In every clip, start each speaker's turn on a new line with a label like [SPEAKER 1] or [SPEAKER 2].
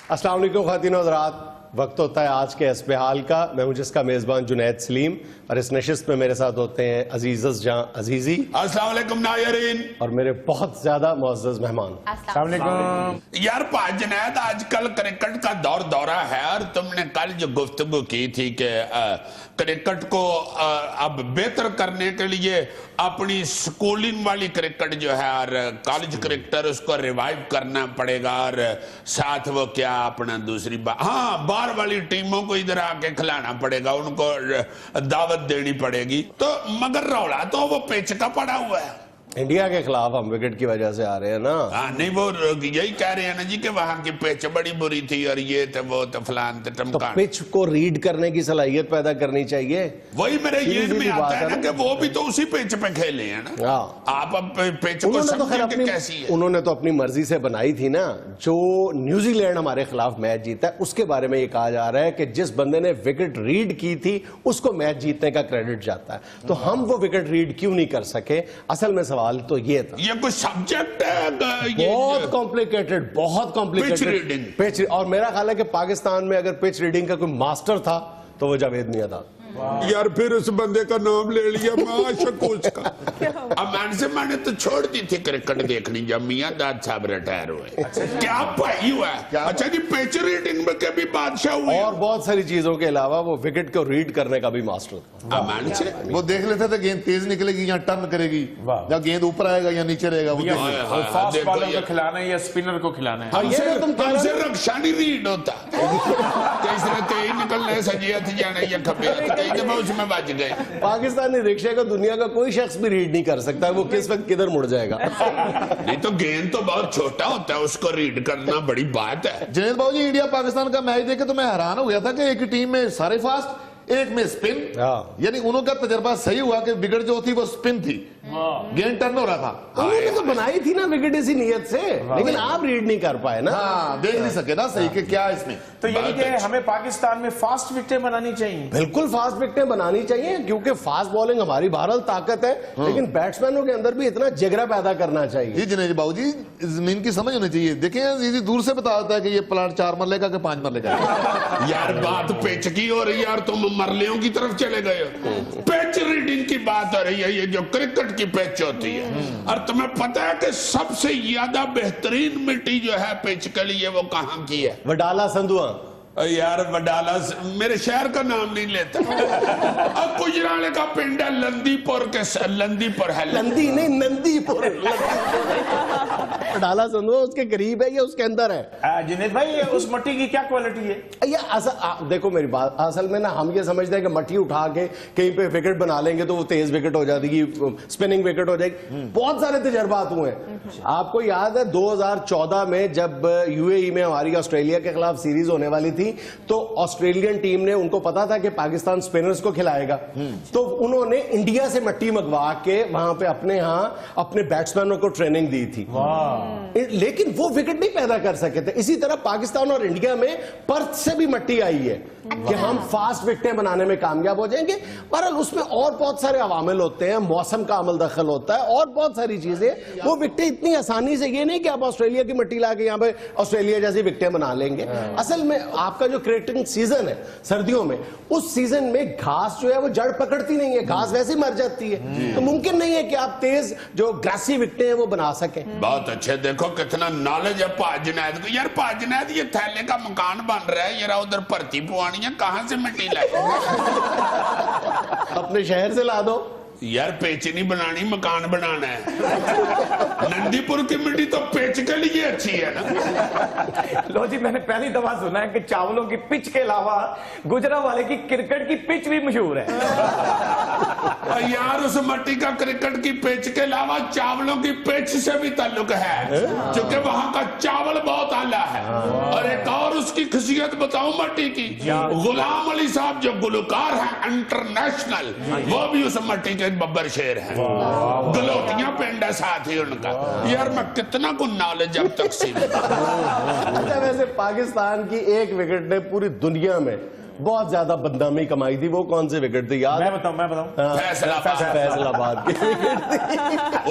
[SPEAKER 1] अस्सलाम वालेकुम ख़वातीन और हज़रात, वक्त होता है आज के एस्बहाल का। मैं हूं जिसका मेज़बान जुनैद सलीम और इस नशिस्त में मेरे साथ होते हैं अजीज़ जहां अजीज़ी,
[SPEAKER 2] अस्सलाम वालेकुम नायरीन,
[SPEAKER 1] और मेरे बहुत ज्यादा मुअज़्ज़ज़ मेहमान।
[SPEAKER 3] अस्सलाम वालेकुम।
[SPEAKER 2] यार जुनैद, आजकल क्रिकेट का दौरा है और तुमने कल जो गुफ्तगू की थी कि क्रिकेट को अब बेहतर करने के लिए अपनी स्कूलिंग वाली क्रिकेट जो है और कॉलेज क्रिकेटर उसको रिवाइव करना पड़ेगा और साथ वो क्या अपना दूसरी बाहर वाली टीमों को इधर आके खिलाना पड़ेगा, उनको दावत देनी पड़ेगी। तो मगर रौला तो वो पिच का पड़ा हुआ है।
[SPEAKER 1] इंडिया के खिलाफ हम विकेट की वजह से आ रहे हैं ना।
[SPEAKER 2] नहीं, वो यही कह रहे हैं ना जी कि वहां की पिच बड़ी बुरी थी और ये तो वो तो फलान तो टमकान।
[SPEAKER 1] पिच को रीड करने की सलाहियत पैदा करनी चाहिए।
[SPEAKER 2] वही मेरे यूज में आता है ना कि वो भी तो उसी पिच पे खेले हैं ना। आप अब पिच को समझें कि कैसी है।
[SPEAKER 1] उन्होंने तो अपनी मर्जी से बनाई थी ना। जो न्यूजीलैंड हमारे खिलाफ मैच जीता है उसके बारे में ये कहा जा रहा है कि जिस बंदे ने विकेट रीड की थी उसको मैच जीतने का क्रेडिट जाता है। तो हम वो विकेट रीड क्यों नहीं कर सके? असल में सवाल तो ये था।
[SPEAKER 2] ये कोई सब्जेक्ट है
[SPEAKER 1] बहुत कॉम्प्लिकेटेड, बहुत कॉम्प्लिकेटेड पिच। और मेरा ख्याल है कि पाकिस्तान में अगर पिच रीडिंग का कोई मास्टर था तो वो जावेद मियां था।
[SPEAKER 2] यार फिर उस बंदे का नाम ले लिया का। अब मैंने तो छोड़ दी थी क्रिकेट देखनी जब मियां दाद साहब रिटायर हुए। क्या भाई हुआ? अच्छा जी, पिच रीडिंग में कभी बादशाह हुए
[SPEAKER 1] और बहुत सारी चीजों के अलावा वो विकेट को रीड करने का भी मास्टर था।
[SPEAKER 4] वो देख लेते थे गेंद तेज निकलेगी या टर्न करेगी, या गेंद ऊपर आएगा या नीचे रहेगा। वो
[SPEAKER 3] फास्ट बॉलर को खिलाना है या स्पिनर को खिलाना है।
[SPEAKER 2] हमसे रक्षानी रीड होता तेज निकलने सजिया थी जाना या खबे उसमें बच गए।
[SPEAKER 1] पाकिस्तानी रिक्शे को दुनिया का कोई शख्स भी रीड नहीं कर सकता, वो किस वक्त किधर मुड़ जाएगा।
[SPEAKER 2] नहीं तो गेंद तो बहुत छोटा होता है, उसको रीड करना बड़ी बात है।
[SPEAKER 4] जुनैद बाबू जी, इंडिया पाकिस्तान का मैच देखे तो मैं हैरान हो गया था कि एक टीम में सारे फास्ट, एक में स्पिन। यानी उनका तजर्बा सही हुआ कि विकेट जो थी वो स्पिन थी, गेंद टर्न हो रहा था।
[SPEAKER 1] उन्होंने तो बनाई थी ना विकेट इसी नियत से, लेकिन आप रीड नहीं कर पाए ना।
[SPEAKER 4] देख नहीं सके ना सही कि क्या इसमें।
[SPEAKER 3] तो यानी कि हमें पाकिस्तान में फास्ट विकेटें बनानी चाहिए।
[SPEAKER 1] बिल्कुल फास्ट विकेटें बनानी चाहिए, क्योंकि फास्ट बॉलिंग हमारी बहरहाल ताकत है, लेकिन बैट्समैनों के अंदर भी इतना जिगरा पैदा करना चाहिए।
[SPEAKER 4] जी जुनैद बाबू जी, जमीन की समझ होनी चाहिए। देखें दूर से बता देता है कि ये प्लाट 4 मरले का कि 5 मरले का।
[SPEAKER 2] यार बात पिच की हो रही है और तुम मरलियों की तरफ चले गए हो। पिच रीडिंग की बात हो रही है, ये जो क्रिकेट की पिच होती है। और तुम्हें पता है कि सबसे ज्यादा बेहतरीन मिट्टी जो है पिच के लिए वो कहाँ की है?
[SPEAKER 1] वडाला संधुआ।
[SPEAKER 2] यार वडाला मेरे शहर का नाम नहीं लेता। अब गुजराले का पिंड है लंदीपुर के, लंदीपुर है,
[SPEAKER 1] लंदी नहीं नंदीपुर। वडाला संधुआ उसके करीब है या उसके अंदर है?
[SPEAKER 3] जुनैद भाई, उस मट्टी की क्या क्वालिटी है?
[SPEAKER 1] देखो मेरी बात, असल में ना हम ये समझते हैं कि मट्टी उठा के कहीं पे विकेट बना लेंगे तो वो तेज विकेट हो जाएगी, स्पिनिंग विकेट हो जाएगी। बहुत सारे तजर्बात हुए हैं। आपको याद है 2014 में जब यूएई में हमारी ऑस्ट्रेलिया के खिलाफ सीरीज होने वाली थी, तो ऑस्ट्रेलियन टीम ने, उनको पता था कि पाकिस्तान स्पिनर्स को खिलाएगा, तो उन्होंने इंडिया से मट्टी मंगवा के वहां पे अपने बैट्समैनों को ट्रेनिंग दी थी। लेकिन वो विकेट नहीं पैदा कर सके थे। इसी तरह पाकिस्तान और इंडिया में पर्थ से भी मट्टी आई है कि हम फास्ट विकेटें बनाने में कामयाब हो जाएंगे। बहरहाल उसमें और बहुत सारे अवामिल होते हैं, मौसम का अमल दखल होता है और बहुत सारी चीजें। वो विकेटें इतनी आसानी से, ये नहीं कि आप ऑस्ट्रेलिया की मट्टी ला के यहाँ पे ऑस्ट्रेलिया जैसी विकेटें बना लेंगे। असल में आपका जो क्रिकेटिंग सीजन है सर्दियों में, उस सीजन में घास जो है वो जड़ पकड़ती नहीं है, घास वैसे ही मर जाती है। तो मुमकिन नहीं है कि आप तेज जो ग्रासी विकेटें हैं वो बना सके।
[SPEAKER 2] बहुत अच्छे, देखो कितना नॉलेज है जुनैद को। यार जुनैद, ये थैले का मकान बन रहा है, यार उधर भर्ती पुआनी है, कहां से मिट्टी लाई?
[SPEAKER 1] अपने शहर से ला दो।
[SPEAKER 2] यार पेच नहीं बनानी, मकान बनाना है। नंदीपुर की मिट्टी तो पेच के लिए अच्छी है ना।
[SPEAKER 3] लो जी, मैंने पहली दफा सुना है कि चावलों की पिच के अलावा गुजरावाले की क्रिकेट की पिच भी मशहूर है।
[SPEAKER 2] यार उस मट्टी का क्रिकेट की पिच के अलावा चावलों की पिच से भी ताल्लुक है, क्योंकि वहां का चावल बहुत आला है। और एक और उसकी खासियत बताऊं मट्टी की, गुलाम अली साहब जो गुलकार है इंटरनेशनल, वो भी उस मट्टी के बब्बर शेर है। गलोटियां पिंड है साथ ही उनका। यार मैं कितना को नॉलेज अब तक सी।
[SPEAKER 1] अच्छा, वैसे पाकिस्तान की एक विकेट ने पूरी दुनिया में बहुत ज्यादा बदनामी कमाई थी। वो कौन से विकेट थे याद?
[SPEAKER 3] मैं बताऊं
[SPEAKER 2] फैसलाबाद
[SPEAKER 1] के विकेट थे।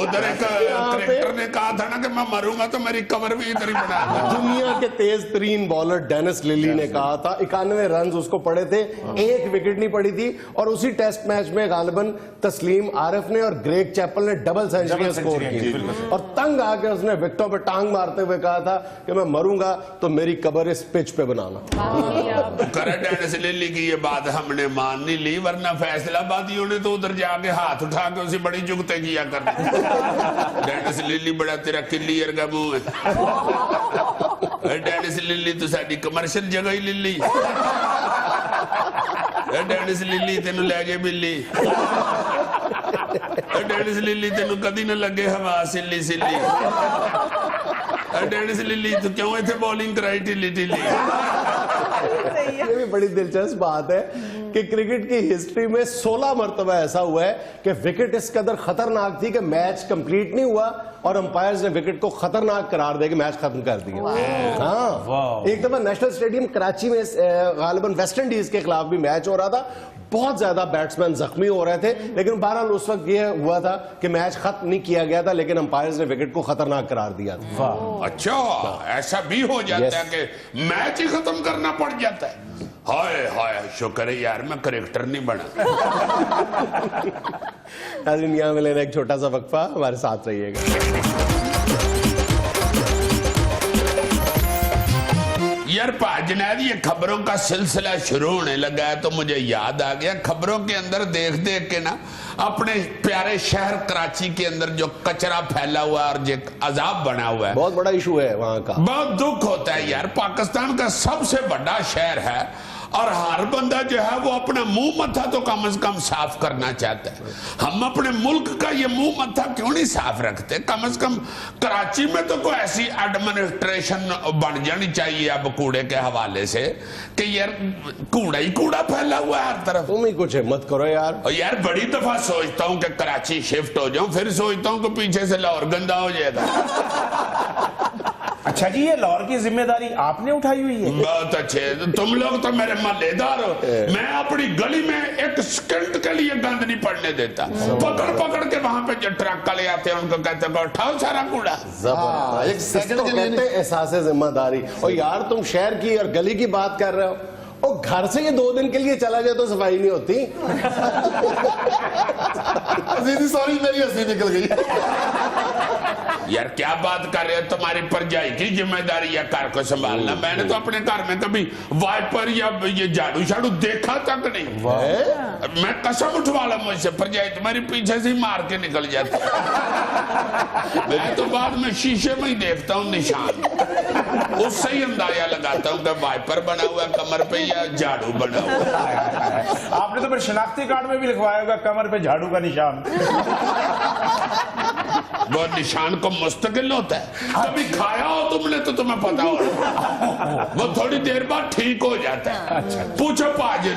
[SPEAKER 2] उधर एक क्रिकेटर ने कहा था ना कि मैं मरूंगा तो मेरी कमर भी इधर ही बना दूंगा।
[SPEAKER 1] दुनिया के तेज तरीन बॉलर डेनिस लिली ने कहा था 91 रन उसको पड़े थे, एक विकेट नहीं पड़ी थी। और उसी टेस्ट मैच में गालिबन तस्लीम आरिफ ने और ग्रेग चैपल ने डबल सेंचुरी स्कोर की और तंग आके उसने विकेटों पे टांग मारते हुए कहा था कि मैं मरूंगा तो मेरी कब्र इस पिच पे बनाना।
[SPEAKER 2] डेनिस लिली की ये बात हमने मान नहीं ली, वरना फैसलाबादियों ने तो उधर जाके हाथ उठा के उसे बड़ी जुगते किया कर। डेनिस लिली बड़ा तेरा किल्ली का मुंह है। डेनिस लिली तो साडी कमर्शियल जगह ही लिली। डेनिस लिली तेन लै गए बिल्ली। डेनिस लिली तेन कदी न लगे हवा सिल्ली सिल्ली। डेनिस लिली तो क्यों इतने बॉलिंग कराई ढिली ढिली।
[SPEAKER 1] ये भी बड़ी दिलचस्प बात है कि क्रिकेट की हिस्ट्री में 16 मरतबा ऐसा हुआ है कि विकेट इस कदर खतरनाक थी कि मैच कंप्लीट नहीं हुआ और अंपायर्स ने विकेट को खतरनाक करार दे के मैच खत्म कर दिया। हाँ, एक दफा नेशनल स्टेडियम कराची में गालिबन वेस्ट इंडीज के खिलाफ भी मैच हो रहा था। बहुत ज्यादा बैट्समैन जख्मी हो रहे थे, लेकिन बहरहाल उस वक्त ये हुआ था कि मैच खत्म नहीं किया गया था, लेकिन अंपायर्स ने विकेट को खतरनाक करार दिया था।
[SPEAKER 2] अच्छा, ऐसा भी हो जाता है कि मैच ही खत्म करना पड़ जाता है। हाय हाय, शुक्र है यार मैं क्रिकेटर नहीं बना।
[SPEAKER 1] नाज़रीन, यहाँ में लेना एक छोटा सा वक्फा, हमारे साथ रहिएगा।
[SPEAKER 2] यार जुनैद, ये खबरों का सिलसिला शुरू होने लगा है तो मुझे याद आ गया, खबरों के अंदर देख देख के ना अपने प्यारे शहर कराची के अंदर जो कचरा फैला हुआ और जो अजाब बना हुआ है,
[SPEAKER 1] बहुत बड़ा इशू है वहां का।
[SPEAKER 2] बहुत दुख होता है यार। पाकिस्तान का सबसे बड़ा शहर है और हर बंदा जो है वो अपना मुंह मत्था तो कम से कम साफ करना चाहता है। हम अपने मुल्क का ये मुंह मत्था क्यों नहीं साफ रखते? कम से कम कराची में तो कोई ऐसी एडमिनिस्ट्रेशन बन जानी चाहिए अब कूड़े के हवाले से कि यार कूड़ा ही कूड़ा फैला हुआ है हर तरफ।
[SPEAKER 1] तुम ही कुछ हिम्मत करो यार।
[SPEAKER 2] और यार बड़ी दफा सोचता हूँ कि कराची शिफ्ट हो जाऊं, फिर सोचता हूँ कि पीछे से लाहौर गंदा हो जाएगा।
[SPEAKER 3] अच्छा जी, ये लाहौर की जिम्मेदारी आपने उठाई हुई है?
[SPEAKER 2] बहुत अच्छे, तुम लोग तो मेरे महल्लेदार हो। मैं अपनी गली में एक सेकंड के लिए गंद नहीं पड़ने देता। पकड़ पकड़ के वहां पे जो ट्रक वाले आते हैं उनको कहते हैं उठाओ सारा कूड़ा।
[SPEAKER 1] एक सेकंड के लिए एहसास जिम्मेदारी। और यार तुम शहर की और गली की बात कर रहे हो, और घर से ये 2 दिन के लिए चला जाए तो सफाई नहीं होती।
[SPEAKER 4] सॉरी, मेरी हंसी निकल गई।
[SPEAKER 2] यार क्या बात कर रहे हो? तुम्हारी परजाई की जिम्मेदारी है घर को संभालना। मैंने तो अपने घर में कभी वाइपर या ये झाड़ू झाड़ू देखा तक नहीं। मैं कसम उठवा ला मुझसे, परजाई तुम्हारी पीछे से ही मार के निकल जाती। मैं तो बाद में शीशे में ही देखता हूँ निशान, उससे ही अंदाजा लगाता हूँ कि वाइपर बना हुआ कमर पे या झाड़ू बना हुआ।
[SPEAKER 3] आपने तो फिर शनाख्ती कार्ड में भी लिखवाया होगा कमर पे झाड़ू का निशान।
[SPEAKER 2] वो निशान को मुस्तकिल होता है, कभी खाया हो तुमने तो तुम्हें पता हो, वो थोड़ी देर बाद ठीक हो जाता है। पूछो पाजी।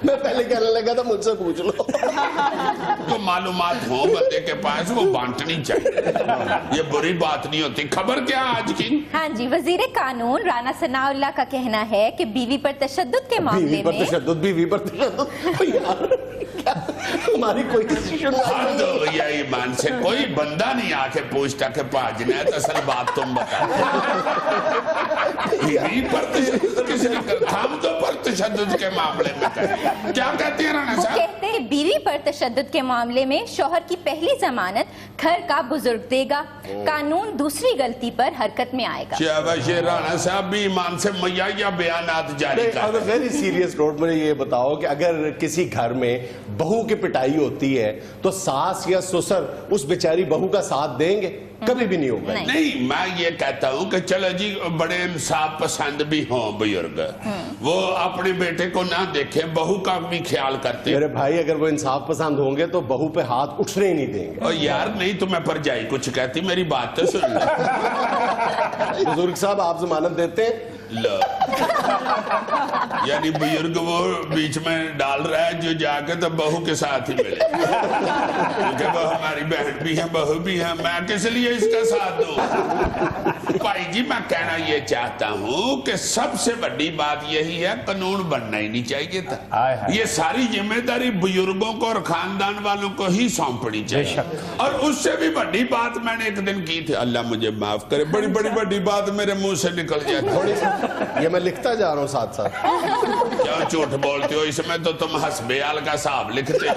[SPEAKER 1] मैं पहले कहने लगा था मुझसे पूछ लो।
[SPEAKER 2] तो मालूमात हो बंदे के पास, वो बांटनी चाहिए, ये बुरी बात नहीं होती। खबर क्या आज की?
[SPEAKER 5] हाँ जी, वजीर कानून राना सनाउल्लाह का कहना है कि बीवी पर तशद्दुद के मामले में
[SPEAKER 1] बीवी पर तशद्दुद हमारी कोई
[SPEAKER 2] भैया ईमान से कोई बंदा नहीं आके पूछता कि पाजना है, असल बात तुम बता। बीवी पर तशद्दुद किसने कर, हम तो पर तशद्दुद के मामले में करें। क्या कहते हैं राणा साहब?
[SPEAKER 5] कहते हैं बीवी पर तशद्दुद के मामले में शौहर की पहली जमानत घर का बुजुर्ग देगा, कानून दूसरी गलती पर हरकत में आएगा।
[SPEAKER 2] राणा साहब भी ईमान से मैया या बयानात जारी कर।
[SPEAKER 1] वेरी सीरियस नोट, मुझे ये बताओ कि अगर किसी घर में बहू की पिटाई होती है तो सास या ससुर उस बेचारी बहू का साथ देंगे? कभी भी नहीं होगा।
[SPEAKER 2] नहीं, मैं ये कहता हूँ कि चलो जी बड़े इंसाफ पसंद भी हों बुजुर्ग, वो अपने बेटे को ना देखे, बहू का भी ख्याल करते।
[SPEAKER 1] मेरे भाई अगर वो इंसाफ पसंद होंगे तो बहू पे हाथ उठने ही नहीं देंगे।
[SPEAKER 2] और यार नहीं तो मैं परजाई कुछ कहती, मेरी बात तो सुन लो।
[SPEAKER 1] बुजुर्ग साहब आप जमानत देते हैं?
[SPEAKER 2] लो यानी बुजुर्ग वो बीच में डाल रहा है जो जाके तो बहू के साथ ही मिले, क्योंकि वो हमारी बहन भी है, बहू भी है, मैं किस लिए इसका साथ दूं? भाई जी मैं कहना ये चाहता हूँ कि सबसे बड़ी बात यही है, कानून बनना ही नहीं चाहिए था। ये सारी जिम्मेदारी बुजुर्गों को और खानदान वालों को ही सौंपनी चाहिए। और उससे भी बड़ी बात मैंने एक दिन की थी, अल्लाह मुझे माफ करे, बड़ी बड़ी बड़ी बात मेरे मुंह से निकल जाती।
[SPEAKER 1] ये मैं लिखता जा रहा हूँ साथ साथ।
[SPEAKER 2] क्या झूठ बोलते हो, इसमें तो तुम हस्बेयाल का हिसाब लिखते हो।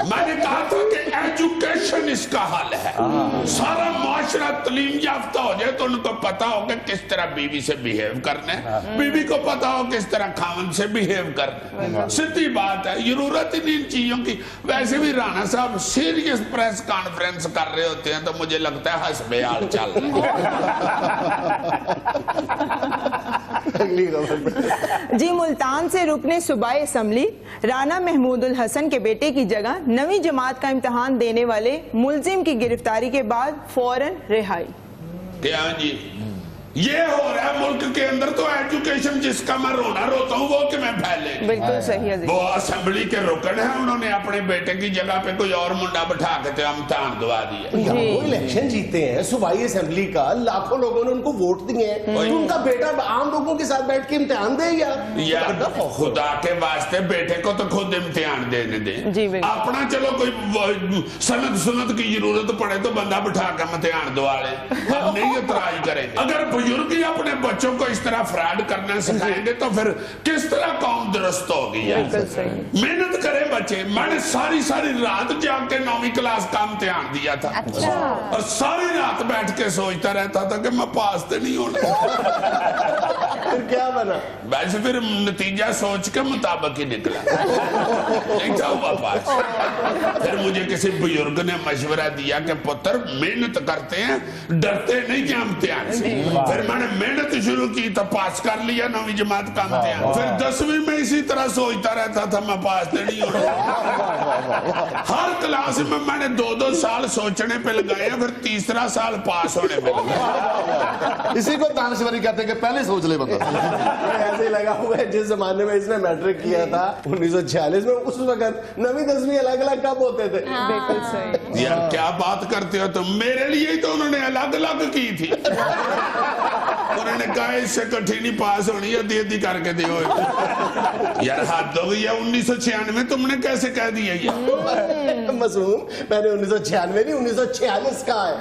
[SPEAKER 2] मैंने कहा था कि एजुकेशन इसका हल है। सारा माशरा तालीम याफ्ता हो जाए तो उनको पता हो कि किस तरह बीवी से बिहेव करना है, बीवी को पता हो किस तरह खावन से बिहेव करना है। सीधी बात है, जरूरत ही नहीं इन चीजों की। वैसे भी राणा साहब सीरियस प्रेस कॉन्फ्रेंस कर रहे होते हैं तो मुझे लगता है हस्बेयाल चल रहे
[SPEAKER 1] अगली खबर।
[SPEAKER 6] जी, मुल्तान से रुकने सूबाई असम्बली राना महमूदुल हसन के बेटे की जगह नवी जमात का इम्तिहान देने वाले मुलजिम की गिरफ्तारी के बाद फौरन रिहाई।
[SPEAKER 2] क्या जी ये हो रहा है मुल्क के अंदर, तो एजुकेशन जिसका मैं रोना रोता हूँ वो कि मैं फैले।
[SPEAKER 6] बिल्कुल सही है।
[SPEAKER 2] वो असेंबली के रुकन है, उन्होंने अपने बेटे की जगह पे कोई और मुंडा बिठा के तो इम्तिहान दवा दिया।
[SPEAKER 1] वो इलेक्शन जीते हैं सूबाई असेंबली का, लाखों लोगों ने उनको वोट दिए हैं, तो उनका बेटा आम लोगों के साथ बैठ के इम्तिहान दे
[SPEAKER 2] यार खुदा के वास्ते बेटे को तो खुद इम्तिहान देने दे। अपना चलो कोई सनद सुनद की जरूरत पड़े तो बंदा बिठा के इम्तिहान दवा ले, हम नहीं इतराज करेंगे। अगर बुजुर्ग ही अपने बच्चों को इस तरह फ्रॉड करना सिखाएंगे तो फिर किस तरह कौम दुरुस्त होगी। मेहनत करें बच्चे। मैंने सारी सारी रात जाके 9वीं क्लास का इम्तिहान दिया था।
[SPEAKER 5] अच्छा।
[SPEAKER 2] और सारी रात बैठ के सोचता रहता था कि मैं पास तो नहीं होना।
[SPEAKER 1] फिर क्या बना?
[SPEAKER 2] वैसे फिर नतीजा सोच के मुताबिक ही निकला, नहीं था हुआ पास। फिर मुझे किसी बुजुर्ग ने मशवरा दिया कि पुत्र मेहनत करते हैं, डरते नहीं कि इम्तिहान से। फिर मैंने मेहनत शुरू की तो पास कर लिया 9वीं जमात का इम्तिहान। फिर 10वीं में इसी तरह सोचता रहता था मैं पास तो नहीं होना। हर क्लास में मैंने 2-2 साल सोचने पे लगाए, फिर तीसरा साल पास होने पे लगाया।
[SPEAKER 4] इसी को दानश्वरी कहते हैं कि पहले सोच ले बंदा।
[SPEAKER 1] ऐसे ही लगा हुआ है, जिस जमाने में इसने मैट्रिक किया था 1946 में, उस वक्त 9वीं 10वीं अलग अलग कब होते थे?
[SPEAKER 6] बिल्कुल सही।
[SPEAKER 2] यार क्या बात करते हो तुम, मेरे लिए ही तो उन्होंने अलग अलग की थी। उन्होंने कहा इससे कठिन पास होनी है, आधी करके दियो। यार हद हो गई है, 1996 तुमने कैसे कह दिया ये?
[SPEAKER 1] मासूम, मैंने 1996 नहीं 1946 का है।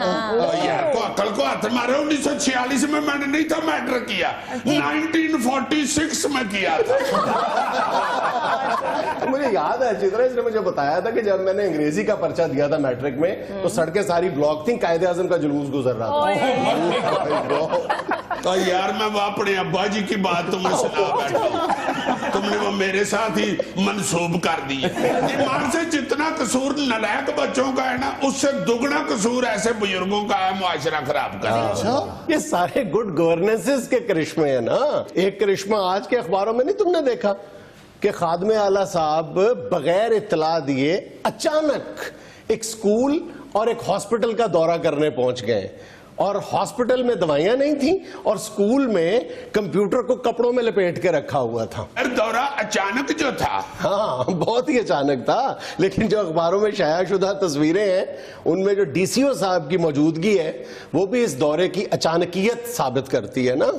[SPEAKER 2] यार को अकल को हाथ मारे, 1946 में मैंने नहीं था मैट्रिक किया, 1946 में किया था।
[SPEAKER 1] मुझे याद है अच्छी तरह, इसने मुझे बताया था कि जब मैंने अंग्रेजी का पर्चा दिया था मैट्रिक में तो सड़कें सारी ब्लॉक थी, कायदे आजम का जुलूस गुजर रहा था।
[SPEAKER 2] तो यार मैं वो अपने अब्बा जी की बात तुम्हें सुना बैठा हूं, तुमने वो मेरे साथ ही मंसूब कर दी। ईमान से जितना कसूर नलायक बच्चों का है ना, उससे दुगना कसूर ऐसे बुजुर्गों का है मुआशरा खराब करना।
[SPEAKER 1] ये सारे गुड गवर्नेंसेस के करिश्मे है ना। एक करिश्मा आज के अखबारों में नहीं तुमने देखा कि खादमे आला साहब बगैर इत्तला दिए अचानक एक स्कूल और एक हॉस्पिटल का दौरा करने पहुंच गए, और हॉस्पिटल में दवाइयां नहीं थी और स्कूल में कंप्यूटर को कपड़ों में लपेट के रखा हुआ था।
[SPEAKER 2] दौरा अचानक जो था,
[SPEAKER 1] हाँ बहुत ही अचानक था, लेकिन जो अखबारों में शायाशुदा तस्वीरें हैं उनमें जो डीसीओ साहब की मौजूदगी है वो भी इस दौरे की अचानकियत साबित करती है ना।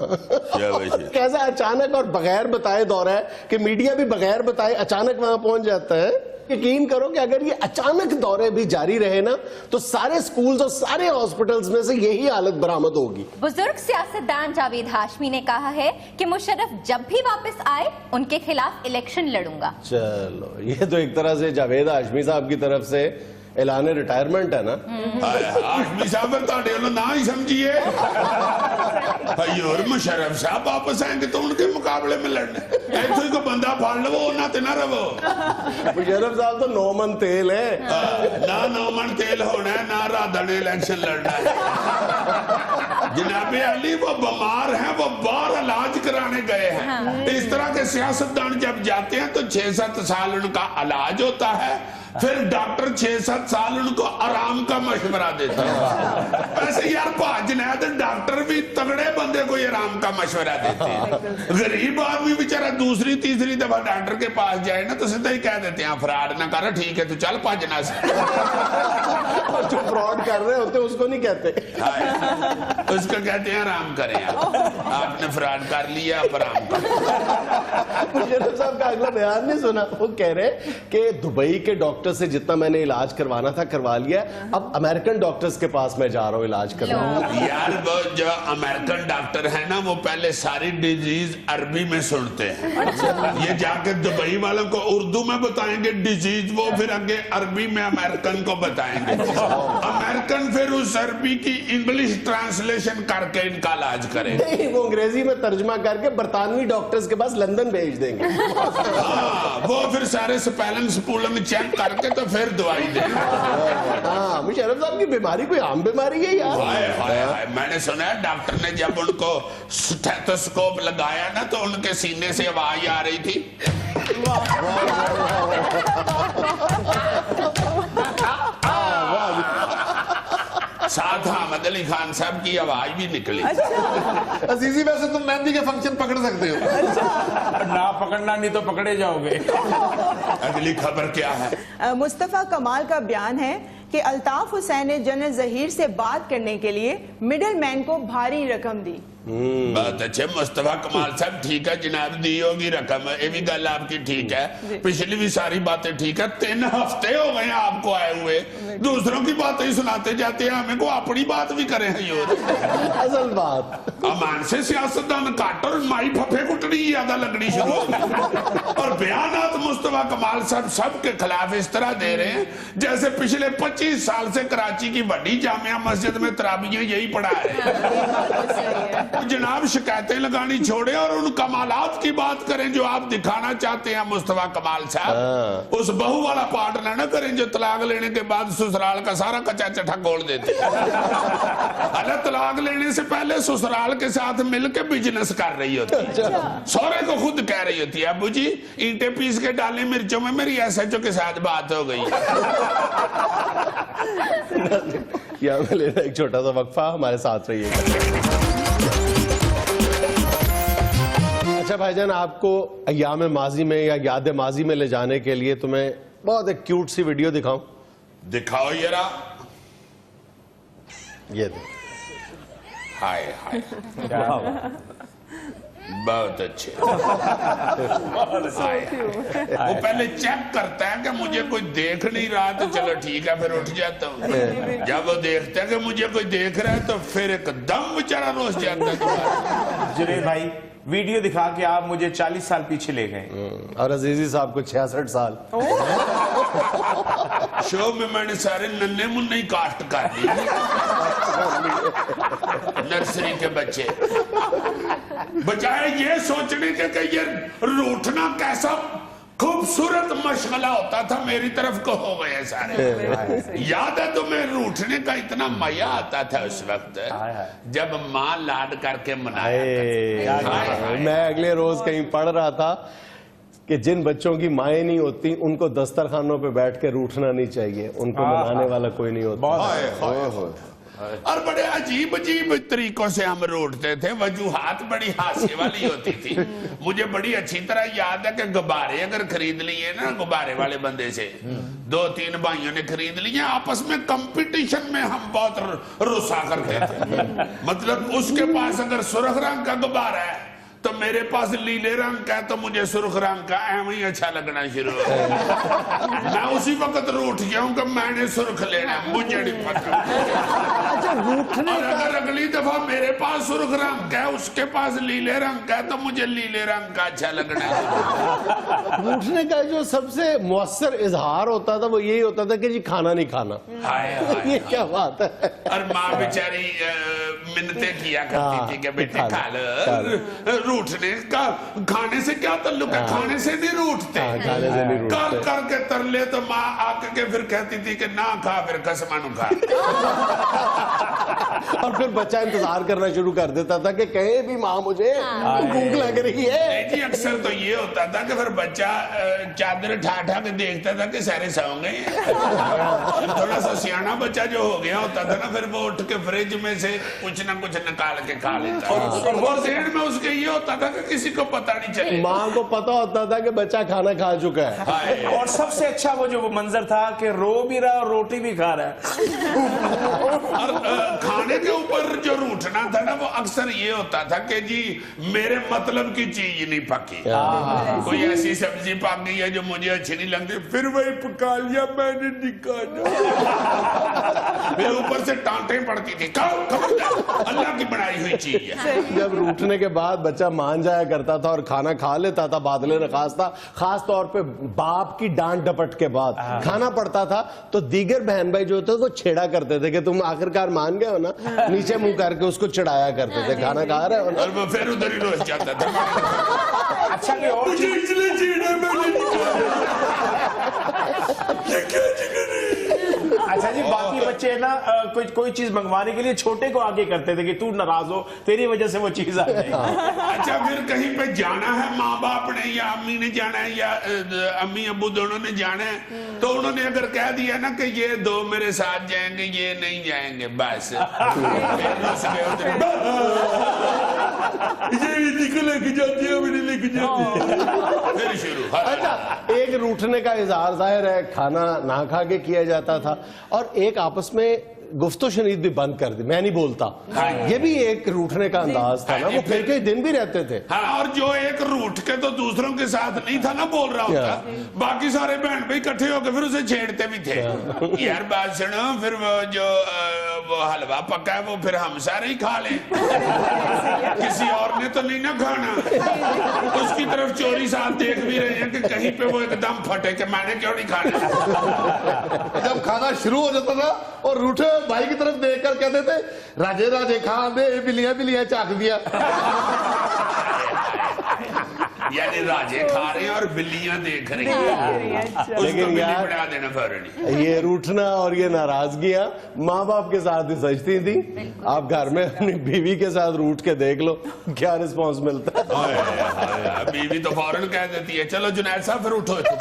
[SPEAKER 1] कैसा अचानक और बगैर बताए दौरा है कि मीडिया भी बगैर बताए अचानक वहां पहुंच जाता है। यकीन करो कि अगर ये अचानक दौरे भी जारी रहे ना तो सारे स्कूल्स और सारे हॉस्पिटल्स में से यही हालत बरामद होगी।
[SPEAKER 5] बुजुर्ग सियासतदान जावेद हाशमी ने कहा है कि मुशर्रफ जब भी वापस आए उनके खिलाफ इलेक्शन लड़ूंगा।
[SPEAKER 1] चलो, ये तो एक तरह से जावेद हाशमी साहब की तरफ से ऐलान रिटायरमेंट है ना।
[SPEAKER 2] हाशमी साहब ना ही समझिए। भाई और मुशर्रफ साहब वापस आएंगे तो उनके मुकाबले में लड़ने, ऐसे को बंदा फाड़ लो ना ते ना रहो।
[SPEAKER 1] मुशर्रफ साहब तो 9 मन तेल है,
[SPEAKER 2] ना 9 मन तेल होना है ना राधा ने इलेक्शन लड़ना है। जनाबे अली वो बीमार हैं, वो बाहर इलाज कराने गए हैं। इस तरह के सियासतदान जब जाते हैं तो 6-7 साल उनका इलाज होता है, फिर डॉक्टर 6-7 साल उनको आराम का मशवरा देते हैं। ऐसे यार भाजनायत डॉक्टर भी तगड़े बंदे को आराम का मशवरा देते हैं। गरीब आदमी बेचारा दूसरी तीसरी दफा डॉक्टर के पास जाए ना तो सीधा ही कह देते हैं फ्रॉड ना कर, ठीक है तो चल भाजना से।
[SPEAKER 1] जो फ्रॉड कर रहे होते उसको नहीं कहते,
[SPEAKER 2] उसको कहते हैं आराम करें आपने फ्रॉड कर लिया, आप आराम करें।
[SPEAKER 1] मुशर्रफ साहब का अगला बयान नहीं सुना, वो कह रहे कि दुबई के डॉक्टर से जितना मैंने इलाज करवाना था करवा लिया, अब अमेरिकन डॉक्टर्स के पास मैं जा रहा हूँ इलाज करवाने।
[SPEAKER 2] यार वो जो अमेरिकन डॉक्टर है ना वो पहले सारी डिजीज अरबी में सुनते हैं। ये जाके दुबई वालों को उर्दू में बताएंगे डिजीज, वो फिर आगे अरबी में अमेरिकन को बताएंगे। अमेरिकन फिर उस अरबी की इंग्लिश ट्रांसलेशन करके इनका इलाज करेंगे।
[SPEAKER 1] नहीं, वो अंग्रेजी में तर्जमा करके बरतानवी डॉक्टर्स के पास लंदन भेज देंगे।
[SPEAKER 2] हाँ, वो फिर सारे स्पेलिंग स्पूलन चेक करके तो फिर दवाई देंगे।
[SPEAKER 1] हाँ, मुशर्रफ साहब की बीमारी कोई आम बीमारी है यार।
[SPEAKER 2] हाय हाय हाय, मैंने सुना है डॉक्टर ने जब उनको स्टेथोस्कोप लगाया ना तो उनके सीने से आवाज आ रही थी। साथ अहमद अली खान साहब की आवाज भी निकली।
[SPEAKER 4] अजीजी वैसे तुम मेहंदी के फंक्शन पकड़ सकते हो।
[SPEAKER 3] ना पकड़ना नहीं तो पकड़े जाओगे।
[SPEAKER 2] अगली खबर क्या है?
[SPEAKER 6] मुस्तफा कमाल का बयान है कि अल्ताफ हुसैन ने जनरल जहीर से बात करने के लिए मिडिल मैन को भारी रकम दी।
[SPEAKER 2] बहुत अच्छे मुस्तफा कमाल साहब, ठीक है जनाब, दी होगी रकम, ये भी गल आपकी ठीक है, पिछली भी सारी बातें ठीक है। 3 हफ्ते हो गए आपको आए हुए, दूसरों की बातें ही सुनाते जाते हैं, हमें को अपनी बात भी करें।
[SPEAKER 1] असल बात
[SPEAKER 2] अमान से सियासतदान काट और माई फफे कुटनी ज्यादा लगनी शुरू हो गई। और बयानात मुस्तफा कमाल साहब सबके खिलाफ इस तरह दे रहे हैं जैसे पिछले 25 साल से कराची की बड़ी जामिया मस्जिद में तराबियां यही पढ़ा रहे हैं। जनाब शिकायतें लगानी छोड़े और उन कमालात की बात करें जो आप दिखाना चाहते हैं मुस्तफा कमाल साहब। उस बहू वाला पार्ट ना करें जो तलाक लेने के बाद ससुराल का सारा कच्चा चट्टा खोल देते हैं। अरे तलाक लेने से पहले ससुराल के साथ मिलकर बिजनेस कर रही होती है, सौरे को खुद कह रही होती है अबू जी ईंटें पीस के डाली मिर्चों में, मेरी SHO के साथ बात हो गई।
[SPEAKER 1] यहाँ में लेना एक छोटा सा वक्फा, हमारे साथ रहिएगा। अच्छा भाईजान, आपको अय्याम माजी में या याद माजी में ले जाने के लिए तुम्हें बहुत एक क्यूट सी वीडियो दिखाऊं?
[SPEAKER 2] दिखाओ जरा।
[SPEAKER 1] ये दो।
[SPEAKER 2] हाय हाय, बहुत अच्छे। वो पहले चेक करता है कि मुझे कोई देख नहीं रहा तो चलो ठीक है, फिर उठ जाता हूँ। जब वो देखता है कि मुझे कोई देख रहा है तो फिर एकदम बेचारा रोज जाता है।
[SPEAKER 3] जुनेद भाई, वीडियो दिखा के आप मुझे 40 साल पीछे ले गए
[SPEAKER 1] और अजीजी साहब को 66 साल।
[SPEAKER 2] शो में मैंने सारे नन्हे मुन्ने ही कास्ट कर दिए, नर्सरी के बच्चे, बजाय ये सोचने के कि ये रूठना कैसा खूबसूरत मशगला होता था, मेरी तरफ को हो गए सारे। याद है तुम्हें रूठने का इतना मजा आता था उस वक्त जब माँ लाड करके मनाया।
[SPEAKER 1] मैं अगले रोज कहीं पढ़ रहा था कि जिन बच्चों की माएँ नहीं होती उनको दस्तरखानों पे बैठ के रूठना नहीं चाहिए, उनको मनाने वाला कोई नहीं होता।
[SPEAKER 2] और बड़े अजीब अजीब तरीकों से हम रूठते थे, वजूहात बड़ी हास्य वाली होती थी। मुझे बड़ी अच्छी तरह याद है कि गुब्बारे अगर खरीद लिए ना गुब्बारे वाले बंदे से, 2-3 भाइयों ने खरीद लिए, आपस में कंपटीशन में हम बहुत रुस्सा करते थे। मतलब उसके पास अगर सुर्ख रंग का गुब्बारा है तो मेरे पास नीले रंग का तो मुझे सुर्ख रंग का एवं ही अच्छा लगना शुरू हो गया। मैं उसी वक्त रूठ गया हूँ कि मैंने सुर्ख लेना, मुझे नहीं पता।
[SPEAKER 1] अच्छा, रूठने
[SPEAKER 2] और
[SPEAKER 1] का
[SPEAKER 2] अगर अगली दफा मेरे पास सुर्ख रंग का है, उसके पास नीले रंग का है, तो मुझे नीले रंग का अच्छा लगना है।
[SPEAKER 1] रूठने का जो सबसे मुअस्सर इजहार होता था वो यही होता था कि जी खाना नहीं खाना।
[SPEAKER 2] हाय हाय
[SPEAKER 1] ये क्या बात है।
[SPEAKER 2] और माँ बेचारी मिन्नतें किया करती थी कि बेटे
[SPEAKER 1] खा
[SPEAKER 2] खा
[SPEAKER 1] लो,
[SPEAKER 2] लो। रूठने का खाने से क्या ताल्लुक है? खाने से नहीं रूठते।
[SPEAKER 1] खाने से नहीं रूठते।
[SPEAKER 2] कर कर के तरले तो माँ आके के फिर कहती थी कि ना खा, फिर कसमानु खा।
[SPEAKER 1] और फिर बच्चा इंतजार करना शुरू कर देता था कि कहे भी माँ मुझे भूख लग रही है।
[SPEAKER 2] नहीं जी, अक्सर तो ये होता था कि फिर बच्चा चादर ठा ठा के देखता था कि सारे सो गए हैं। थोड़ा सा सियाना बच्चा जो हो गया होता था ना, फिर वो उठ के फ्रिज में से कुछ ना कुछ निकाल के खा लेता। और वो देर में उसके ये होता था कि किसी को पता नहीं चले।
[SPEAKER 1] माँ को पता होता था कि बच्चा खाना खा चुका है।
[SPEAKER 2] हाय।
[SPEAKER 3] और सबसे अच्छा वो जो मंजर था कि रो भी रहा और रोटी भी खा रहा है।
[SPEAKER 2] और खाने के ऊपर जो रूठना था ना, वो अक्सर ये होता था कि जी मेरे मतलब की चीज नहीं पकी। कोई ऐसी सब्जी पक गई है जो मुझे अच्छी नहीं लगती, फिर वही पका लिया मैंने, निकाला। फिर ऊपर से टांटे पड़ती थी, खाओ खबरदार, अल्लाह की बनाई हुई चीज है।
[SPEAKER 1] जब रूठने के बाद बच्चा मान जाया करता था और खाना खा लेता था बादले नखास्ता, खास तौर पे बाप की डांट डपट के बाद खाना पड़ता था, तो दीगर बहन भाई जो होते वो छेड़ा करते थे कि तुम आखिरकार मान गए हो ना, नीचे मुंह करके उसको चिढ़ाया करते थे, खाना खा रहे हो ना।
[SPEAKER 2] और वो फिर उधर ही रोज जाता था।
[SPEAKER 3] अच्छा कि और
[SPEAKER 2] मुझे इसलिए छेड़ा, मैंने निकाला। ये क्या जिक्र है?
[SPEAKER 3] अच्छा जी, बाकी बच्चे ना कोई चीज मंगवाने के लिए छोटे को आगे करते थे कि तू नाराज हो, तेरी वजह से वो चीज आ जाएगी।
[SPEAKER 2] अच्छा, फिर कहीं पे जाना है, माँ बाप ने या अम्मी ने जाना है या अम्मी अब्बू दोनों ने जाना है, तो उन्होंने अगर कह दिया ना कि ये दो मेरे साथ जाएंगे, ये नहीं जाएंगे, बस ये लेके जाती है, मैंने लेके जाती। फिर शुरू।
[SPEAKER 1] अच्छा, एक रूठने का इजहार जाहिर है खाना ना खा के किया जाता था, और एक आपस में गुफ्तो शनीद भी बंद कर दी, मैं नहीं बोलता, ये भी एक रूठने का अंदाज था ना। वो फिर कई दिन भी रहते थे।
[SPEAKER 2] हाँ, और जो एक रूठ के तो दूसरों के साथ नहीं था ना बोल रहा होता, बाकी सारे बहन भाई इकट्ठे होकर फिर उसे छेड़ते भी थे। यार बात सुनो, फिर वो जो वो हलवा पका है वो फिर हम सारे ही खा लें, किसी और ने तो नहीं ना खाना। उसकी तरफ चोरी साथ देख भी रहे हैं कि कहीं पे वो एकदम फटे कि मैंने क्यों नहीं खाना।
[SPEAKER 4] जब खाना शुरू हो जाता था और रूठे भाई की तरफ देखकर कहते थे, राजे राजे खा दे, बिलियां बिलियां चाक दिया।
[SPEAKER 2] यानी राजे खा रहे हैं और बिल्लियां देख रही हैं। उसको
[SPEAKER 1] लेकिन
[SPEAKER 2] बिल्ली
[SPEAKER 1] यार,
[SPEAKER 2] बना देना फौरन।
[SPEAKER 1] ये रूठना और ये नाराजगियां माँ बाप के साथ ही सजती थी। आप घर में अपनी बीवी के साथ रूठ के देख लो क्या रिस्पॉन्स मिलता है।
[SPEAKER 2] बीवी तो फौरन कह देती है, चलो जुनैद साहब फिर उठो, तो